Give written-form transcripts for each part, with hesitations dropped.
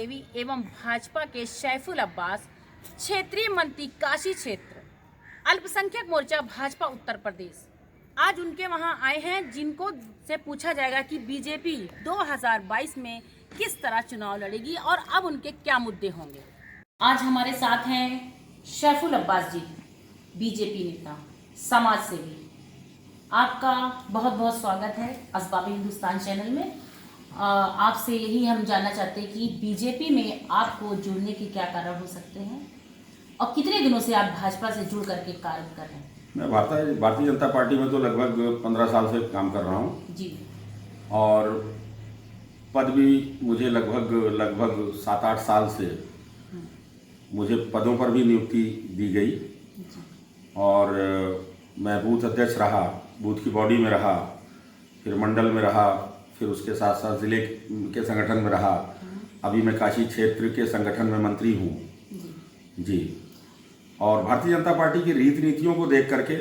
देवी एवं भाजपा के सैफुल अब्बास, क्षेत्रीय मंत्री काशी क्षेत्र, अल्पसंख्यक मोर्चा भाजपा उत्तर प्रदेश, आज उनके वहां आए हैं, जिनको से पूछा जाएगा कि बीजेपी 2022 में किस तरह चुनाव लड़ेगी और अब उनके क्या मुद्दे होंगे। आज हमारे साथ हैं सैफुल अब्बास जी, बीजेपी नेता, समाज सेवी। आपका बहुत बहुत स्वागत है असबाब हिंदुस्तान चैनल में। आपसे यही हम जानना चाहते हैं कि बीजेपी में आपको जुड़ने के क्या कारण हो सकते हैं और कितने दिनों से आप भाजपा से जुड़ करके कार्य कर रहे हैं। मैं भारतीय जनता पार्टी में तो लगभग 15 साल से काम कर रहा हूँ जी। और पद भी मुझे लगभग 7-8 साल से मुझे पदों पर भी नियुक्ति दी गई और मैं बूथ अध्यक्ष रहा, बूथ की बॉडी में रहा, फिर मंडल में रहा, फिर उसके साथ साथ ज़िले के संगठन में रहा। अभी मैं काशी क्षेत्र के संगठन में मंत्री हूँ जी। और भारतीय जनता पार्टी की रीति नीतियों को देख करके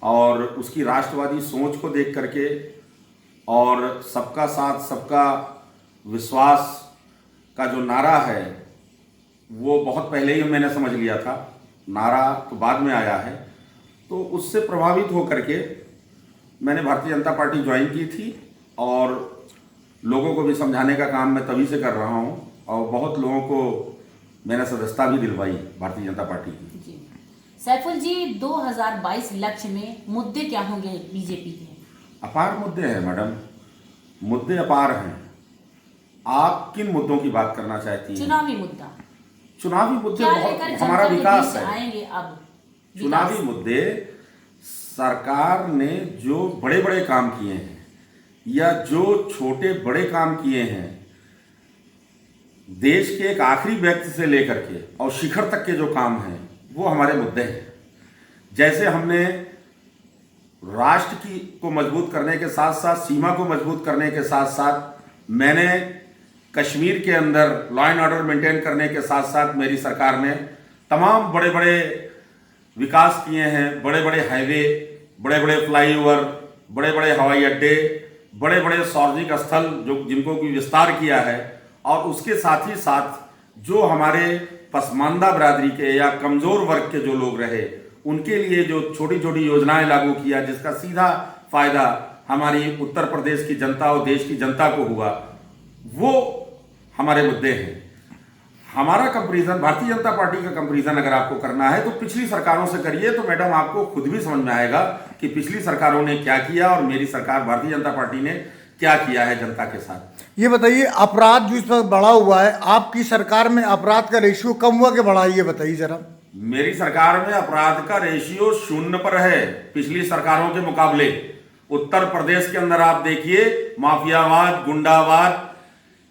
और उसकी राष्ट्रवादी सोच को देख करके और सबका साथ सबका विश्वास का जो नारा है वो बहुत पहले ही मैंने समझ लिया था। नारा तो बाद में आया है, तो उससे प्रभावित होकर के मैंने भारतीय जनता पार्टी ज्वाइन की थी और लोगों को भी समझाने का काम मैं तभी से कर रहा हूँ और बहुत लोगों को मैंने सदस्यता भी दिलवाई भारतीय जनता पार्टी की। जी। सैफुल जी, 2022 लक्ष्य में मुद्दे क्या होंगे बीजेपी के? अपार मुद्दे हैं मैडम, मुद्दे अपार हैं। आप किन मुद्दों की बात करना चाहती हैं? चुनावी मुद्दा। चुनावी मुद्दे बहुत, हमारा विकास है। आएंगे अब चुनावी मुद्दे, सरकार ने जो बड़े बड़े काम किए हैं या जो छोटे बड़े काम किए हैं, देश के एक आखिरी व्यक्ति से लेकर के और शिखर तक के जो काम हैं वो हमारे मुद्दे हैं। जैसे हमने राष्ट्र को मजबूत करने के साथ साथ, सीमा को मजबूत करने के साथ साथ, मैंने कश्मीर के अंदर लॉ एंड ऑर्डर मेंटेन करने के साथ साथ मेरी सरकार ने तमाम बड़े बड़े विकास किए हैं। बड़े बड़े हाईवे, बड़े बड़े फ्लाईओवर, बड़े बड़े हवाई अड्डे, बड़े बड़े सार्वजनिक स्थल जिनको की विस्तार किया है। और उसके साथ ही साथ जो हमारे पसमानदा बिरादरी के या कमज़ोर वर्ग के जो लोग रहे, उनके लिए जो छोटी छोटी योजनाएं लागू किया, जिसका सीधा फायदा हमारी उत्तर प्रदेश की जनता और देश की जनता को हुआ, वो हमारे मुद्दे हैं। हमारा कंपैरिजन, भारतीय जनता पार्टी का कंपैरिजन अगर आपको करना है तो पिछली सरकारों से करिए, तो मैडम आपको खुद भी समझ में आएगा कि पिछली सरकारों ने क्या किया और मेरी सरकार भारतीय जनता पार्टी ने क्या किया है जनता के साथ। ये बताइए, अपराध जो इस वक्त बढ़ा हुआ है, आपकी सरकार में अपराध का रेशियो कम हुआ कि बढ़ा, ये बताइए जरा। मेरी सरकार में अपराध का रेशियो 0 पर है पिछली सरकारों के मुकाबले। उत्तर प्रदेश के अंदर आप देखिए, माफियावाद, गुंडावाद,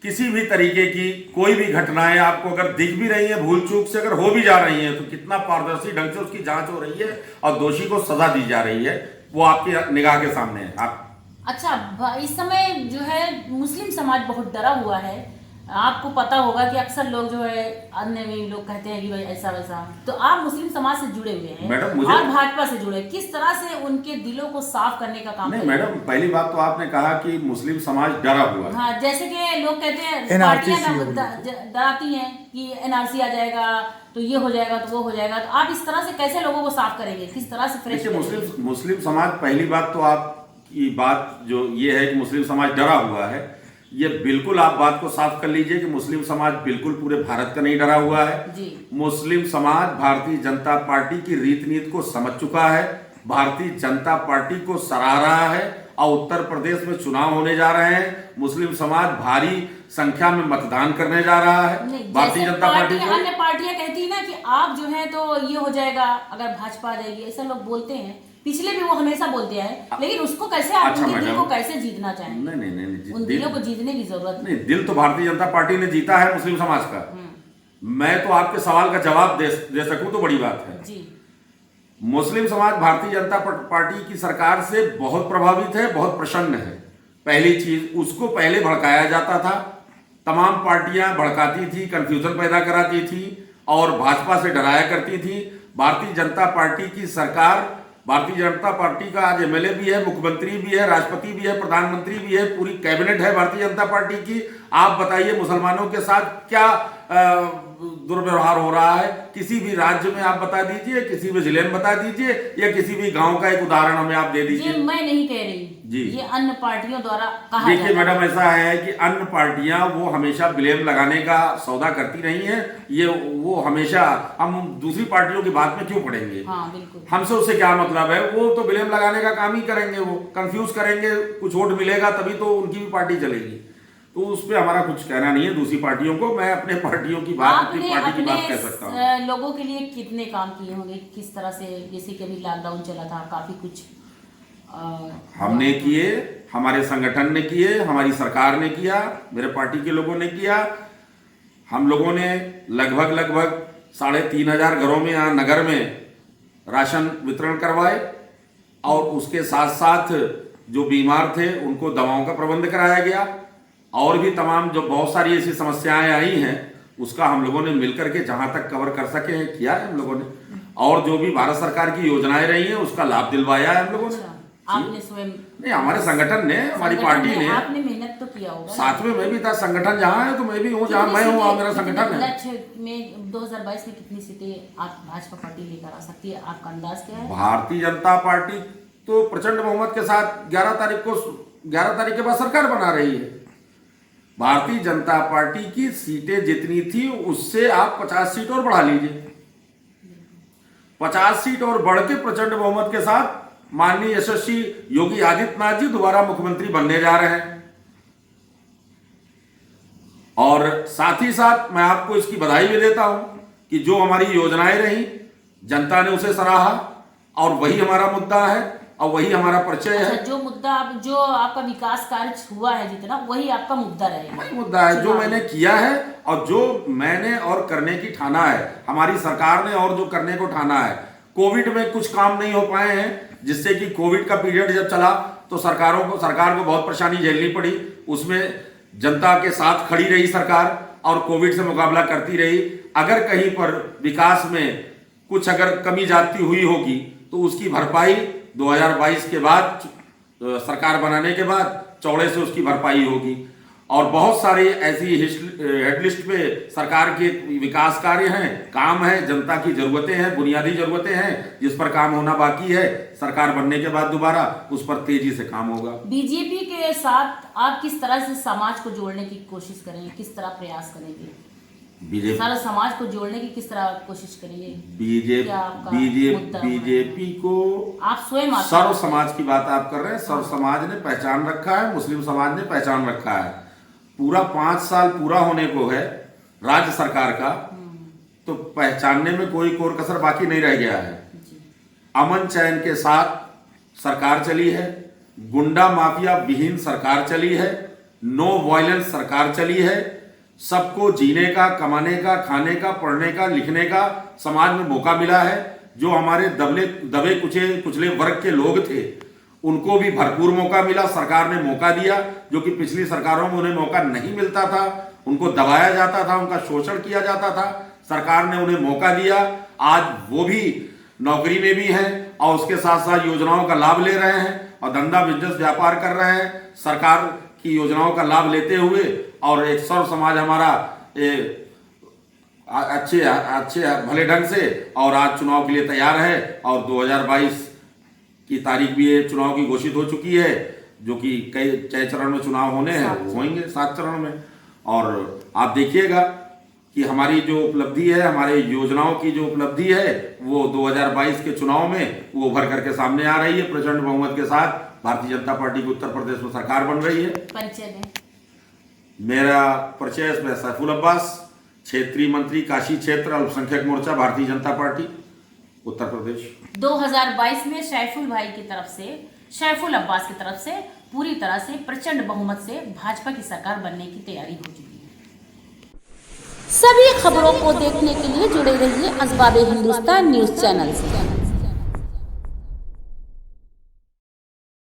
किसी भी तरीके की कोई भी घटनाएं आपको अगर दिख भी रही हैं, भूल चूक से अगर हो भी जा रही हैं, तो कितना पारदर्शी ढंग से उसकी जांच हो रही है और दोषी को सजा दी जा रही है, वो आपकी निगाह के सामने है। आप अच्छा, इस समय जो है मुस्लिम समाज बहुत डरा हुआ है। आपको पता होगा कि अक्सर लोग जो है, अन्य भी लोग कहते हैं कि भाई ऐसा वैसा, तो आप मुस्लिम समाज से जुड़े हुए हैं मैडम और भाजपा से जुड़े, किस तरह से उनके दिलों को साफ करने का काम? नहीं मैडम, पहली बात तो आपने कहा कि मुस्लिम समाज डरा हुआ है। हाँ, जैसे कि लोग कहते हैं, पार्टियां डराती हैं कि एनआरसी आ जाएगा तो ये हो जाएगा तो वो हो जाएगा, तो आप इस तरह से कैसे लोगों को साफ करेंगे, किस तरह से फ्रेश करेंगे? मुस्लिम समाज, पहली बात तो आपकी बात जो ये है कि मुस्लिम समाज डरा हुआ है, ये बिल्कुल आप बात को साफ कर लीजिए कि मुस्लिम समाज बिल्कुल पूरे भारत का नहीं डरा हुआ है जी। मुस्लिम समाज भारतीय जनता पार्टी की रीति नीति को समझ चुका है, भारतीय जनता पार्टी को सराह रहा है और उत्तर प्रदेश में चुनाव होने जा रहे हैं। मुस्लिम समाज भारी संख्या में मतदान करने जा रहा है भारतीय जनता पार्टी को। अन्य पार्टियां कहती है ना कि आप जो है तो ये हो जाएगा अगर भाजपा आ जाएगी, ऐसा लोग बोलते हैं, पिछले भी वो हमेशा बोलते हैं, लेकिन उसको कैसे आप उनके दिल को कैसे जीतना चाहेंगे? नहीं, उन दिलों को जीतने की जरूरत नहीं। दिल तो भारतीय जनता पार्टी ने जीता है मुस्लिम समाज का। मैं तो आपके सवाल का जवाब दे सकूं तो बड़ी बात है जी। मुस्लिम समाज भारतीय जनता पार्टी की सरकार से बहुत प्रभावित है, बहुत प्रसन्न है। पहली चीज, उसको पहले भड़काया जाता था, तमाम पार्टियां भड़काती थी, कंफ्यूजन पैदा कराती थी और भाजपा से डराया करती थी। भारतीय जनता पार्टी की सरकार भारतीय जनता पार्टी का आज एमएलए भी है, मुख्यमंत्री भी है, राष्ट्रपति भी है, प्रधानमंत्री भी है, पूरी कैबिनेट है भारतीय जनता पार्टी की। आप बताइए मुसलमानों के साथ क्या दुर्व्यवहार हो रहा है? किसी भी राज्य में आप बता दीजिए, किसी भी जिले में बता दीजिए, या किसी भी गांव का एक उदाहरण हमें आप दे दीजिए। ये मैं नहीं कह रही जी, ये अन्य पार्टियों द्वारा कहा देखिए जाता है। मैडम, ऐसा है कि अन्य पार्टियां वो हमेशा ब्लेम लगाने का सौदा करती रही हैं। ये वो हमेशा, हम दूसरी पार्टियों की बात में क्यों पड़ेंगे? हाँ बिल्कुल, हमसे उससे क्या मतलब है? वो तो ब्लेम लगाने का काम ही करेंगे, वो कंफ्यूज करेंगे, कुछ वोट मिलेगा तभी तो उनकी भी पार्टी चलेगी। तो उस पर हमारा कुछ कहना नहीं है दूसरी पार्टियों को। मैं अपने पार्टियों की बात, अपनी पार्टी की बात कह सकता हूँ। लोगों के लिए कितने काम किए होंगे, किस तरह से, जैसे कि अभी लॉकडाउन चला था, काफी कुछ हमने किए, हमारे संगठन ने किए, हमारी सरकार ने किया, मेरे पार्टी के लोगों ने किया। हम लोगों ने लगभग 3,500 घरों में यहाँ नगर में राशन वितरण करवाए, और उसके साथ साथ जो बीमार थे उनको दवाओं का प्रबंध कराया गया। और भी तमाम जो बहुत सारी ऐसी समस्याएं आई हैं उसका हम लोगों ने मिलकर के जहां तक कवर कर सके हैं किया है हम लोगों ने। और जो भी भारत सरकार की योजनाएं रही हैं उसका लाभ दिलवाया है हम लोगों ने। आपने स्वयं नहीं, हमारे संगठन ने, हमारी पार्टी ने। आपने मेहनत तो किया होगा। साथ में मैं भी था, संगठन जहाँ है तो मैं भी हूँ, जहाँ मैं हूँ वहाँ मेरा संगठन है। लक्ष्य में 2022 में कितनी सीटें आप भाजपा पार्टी लेकर आ सकती है, आपका अंदाज क्या है? भारतीय जनता पार्टी तो प्रचंड बहुमत के साथ 11 तारीख के बाद सरकार बना रही है। भारतीय जनता पार्टी की सीटें जितनी थी उससे आप 50 सीट और बढ़ा लीजिए। 50 सीट और बढ़ के प्रचंड बहुमत के साथ माननीय यशस्वी योगी आदित्यनाथ जी दोबारा मुख्यमंत्री बनने जा रहे हैं। और साथ ही साथ मैं आपको इसकी बधाई भी देता हूं कि जो हमारी योजनाएं रही जनता ने उसे सराहा, और वही हमारा मुद्दा है और वही हमारा परिचय है। जो मुद्दा जो आपका विकास कार्य हुआ है जितना, वही आपका मुद्दा रहेगा। वही मुद्दा है जो मैंने किया है और जो मैंने और करने की ठाना है, हमारी सरकार ने और जो करने को ठाना है। कोविड में कुछ काम नहीं हो पाए हैं, जिससे कि कोविड का पीरियड जब चला तो सरकार को बहुत परेशानी झेलनी पड़ी। उसमें जनता के साथ खड़ी रही सरकार और कोविड से मुकाबला करती रही। अगर कहीं पर विकास में कुछ अगर कमी जाती हुई होगी तो उसकी भरपाई 2022 के बाद, सरकार बनाने के बाद चौड़े से उसकी भरपाई होगी। और बहुत सारी ऐसी हेडलिस्ट पे सरकार के विकास कार्य हैं, काम है, जनता की जरूरतें हैं, बुनियादी जरूरतें हैं, जिस पर काम होना बाकी है। सरकार बनने के बाद दोबारा उस पर तेजी से काम होगा। बीजेपी के साथ आप किस तरह से समाज को जोड़ने की कोशिश करेंगे, किस तरह प्रयास करेंगे? सारा समाज को जोड़ने की किस तरह कोशिश करेंगे? बीजेपी को आप स्वयं सर्व समाज की बात आप कर रहे हैं। सर्व समाज ने पहचान रखा है, मुस्लिम समाज ने पहचान रखा है। पूरा 5 साल पूरा होने को है राज्य सरकार का, तो पहचानने में कोई कोर कसर बाकी नहीं रह गया है। अमन चैन के साथ सरकार चली है, गुंडा माफिया विहीन सरकार चली है, नो वायलेंस सरकार चली है। सबको जीने का, कमाने का, खाने का, पढ़ने का, लिखने का समाज में मौका मिला है। जो हमारे दबे कुचले वर्ग के लोग थे उनको भी भरपूर मौका मिला, सरकार ने मौका दिया। जो कि पिछली सरकारों में उन्हें मौका नहीं मिलता था, उनको दबाया जाता था, उनका शोषण किया जाता था। सरकार ने उन्हें मौका दिया, आज वो भी नौकरी में भी हैं और उसके साथ साथ योजनाओं का लाभ ले रहे हैं और धंधा बिजनेस व्यापार कर रहे हैं सरकार की योजनाओं का लाभ लेते हुए। और एक सर्व समाज हमारा अच्छे भले ढंग से और आज चुनाव के लिए तैयार है। और 2022 की तारीख भी चुनाव की घोषित हो चुकी है, जो कि कई 6 चरण में चुनाव होने हैं, वो होंगे 7 चरण में। और आप देखिएगा कि हमारी जो उपलब्धि है, हमारे योजनाओं की जो उपलब्धि है, वो 2022 के चुनाव में वो उभर करके सामने आ रही है। प्रचंड बहुमत के साथ भारतीय जनता पार्टी की उत्तर प्रदेश में सरकार बन रही है। परिचय में मेरा परिचय इसमें सैफुल अब्बास, क्षेत्रीय मंत्री काशी क्षेत्र, अल्पसंख्यक मोर्चा, भारतीय जनता पार्टी, उत्तर प्रदेश। 2022 में सैफुल भाई की तरफ से, सैफुल अब्बास की तरफ से पूरी तरह से प्रचंड बहुमत से भाजपा की सरकार बनने की तैयारी हो चुकी है। सभी खबरों को देखने के लिए जुड़े रहिए असबाब हिंदुस्तान न्यूज चैनल से।